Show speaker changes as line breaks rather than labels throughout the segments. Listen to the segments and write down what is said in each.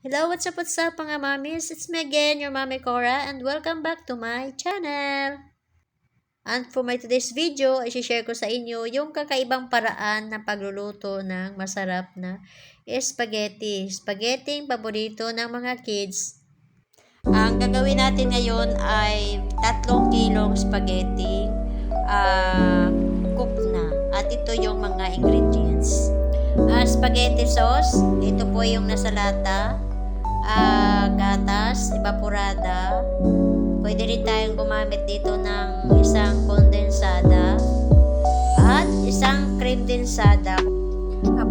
Hello, what's up mga mamis? It's me again, your Mami Cora, and welcome back to my channel. And for my today's video, i-share ko sa inyo yung kakaibang paraan ng pagluluto ng masarap na spaghetti. Spaghetti paborito ng mga kids. Ang gagawin natin ngayon ay 3 kilong spaghetti cooked na. At ito yung mga ingredients. Spaghetti sauce, ito po yung nasa lata. Gatas, evaporada. Pwede rin tayong gumamit dito ng isang kondensada at isang cream densada.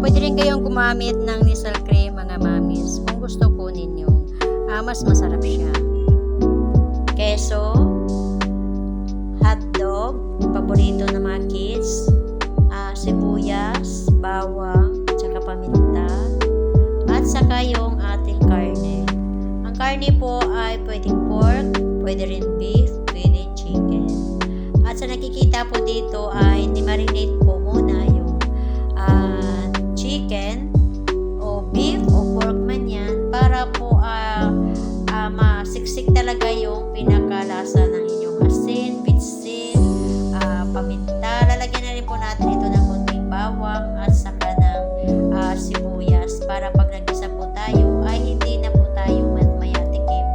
Pwede rin kayong gumamit ng nisal cream mga mamis kung gusto po ninyo. Mas masarap siya. Keso, hotdog, paborito ng mga kids, sibuyas, bawang, tsaka paminta, at saka yung ating karne. Ang karne po ay pwedeng pork, pwede rin beef, pwede chicken. At sa nakikita po dito ay ni-marinate po muna yung chicken o beef o pork man yan para po masiksik talaga yung pinakalasa ng inyong asin, bitsin, paminta. Lalagyan na rin po natin ito ng konting bawang at saka ng sibuyas para pag nag-isa po tayo ay hindi na po tayo mayatikim.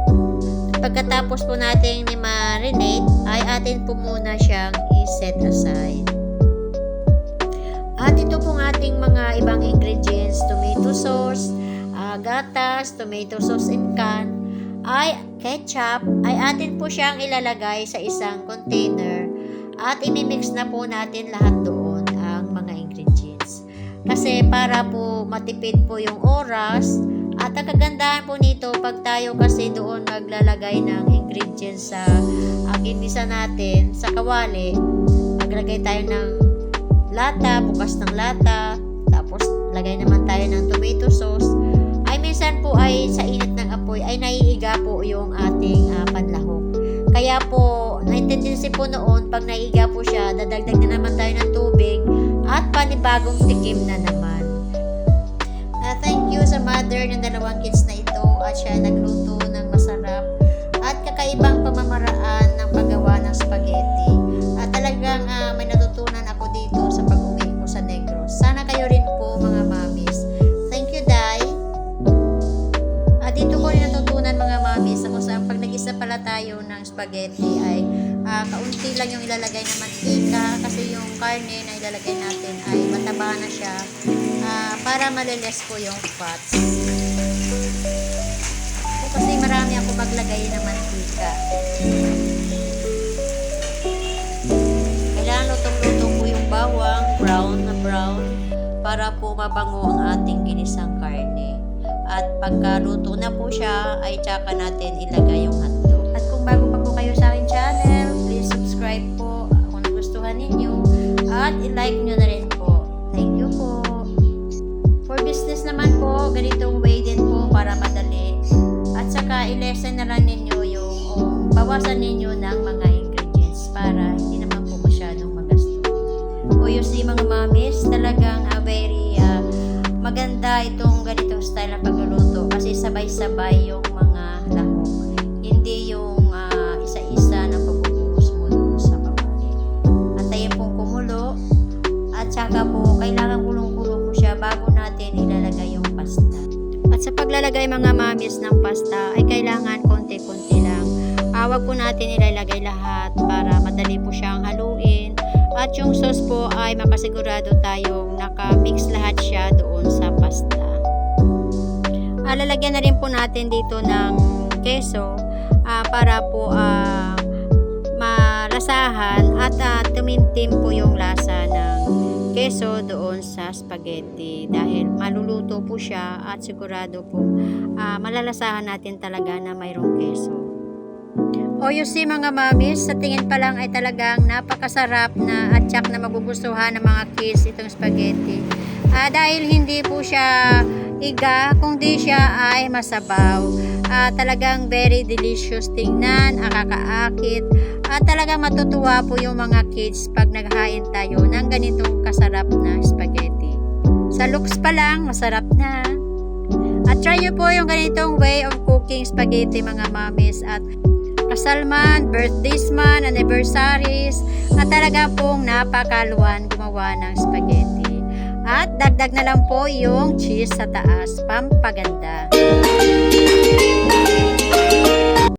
Pagkatapos po natin ni-marinate ay atin po muna siyang i-set aside. At ito pong ating mga ibang ingredients, tomato sauce, gatas, tomato sauce in can, ay ketchup, ay atin po siyang ilalagay sa isang container at imimix na po natin lahat doon ang mga ingredients. Kasi para po matipid po yung oras at ang kagandahan po nito pag tayo kasi doon maglalagay ng ingredients sa ginisa natin sa kawali, maglagay tayo ng lata, bukas ng lata, tapos lagay naman tayo ng tomato sauce, ay minsan po ay sa init ng apoy ay naiiga po yung ating panlahok. Kaya po, na-tendency po noon, pag naiiga po siya, dadagdag na naman tayo ng tubig at panibagong tikim na naman. Thank you sa mother ng 2 kids na ito at siya nagluto ng masarap at kakaibang pamamaraan ng paggawa ng spaghetti. At talagang may natutunan ako dito sa pag-uwi ko sa Negros. Sana kayo rin po mga mamis. Thank you, Day. Dito ko rin natutunan mga mamis kung saan pag nag-isa pala tayo ng spaghetti ay kaunti lang yung ilalagay na mantika kasi yung karne na ilalagay natin ay mataba na siya para maliles po yung fats. Kasi marami ako maglagay ng mantika. Kailangan lutong-lutong po yung bawang, brown na brown para po mabango ang ating ginisang karne. At pagkaluto na po siya, ay tsaka natin ilagay yung hotdog. At kung bago pa po kayo sa aking channel, please subscribe po kung nagustuhan ninyo. At i-like nyo na rin po. Thank you po. For business naman po, ganitong way din po para madali. At saka i-lessen na lang ninyo yung bawasan ninyo ng mga ingredients para hindi naman po masyadong magasto. O you see mga mamis, talagang very maganda itong ganitong style ng pagluluto kasi sabay-sabay yung mga lahok. Hindi yung isa-isa na pagbubuhos mo doon sa kawali. Antayin pong kumulo at saka po kailangan kulong-kulong po siya bago natin ilalagay yung pasta. At sa paglalagay mga mamis ng pasta ay kailangan konti-konti lang. Huwag po natin ilalagay lahat para madali po siyang haluin. At yung sauce po ay makasigurado tayong naka-mix lahat siya doon sa pasta. Lalagyan na rin po natin dito ng keso para po malasahan at tumimtim po yung lasa ng keso doon sa spaghetti. Dahil maluluto po siya at sigurado po malalasahan natin talaga na mayroong keso. O you see mga mamis, sa tingin pa lang ay talagang napakasarap na at tsak na magugustuhan ng mga kids itong spaghetti. Dahil hindi po siya iga, kundi siya ay masabaw. Talagang very delicious tingnan, akakaakit. At talagang matutuwa po yung mga kids pag naghain tayo ng ganitong kasarap na spaghetti. Sa looks pa lang, masarap na.
At try nyo po yung ganitong way of cooking spaghetti mga mamis. At kasal man, birthdays man, anniversaries, at talaga pong napakaluan gumawa ng spaghetti. At dagdag na lang po yung cheese sa taas, pampaganda.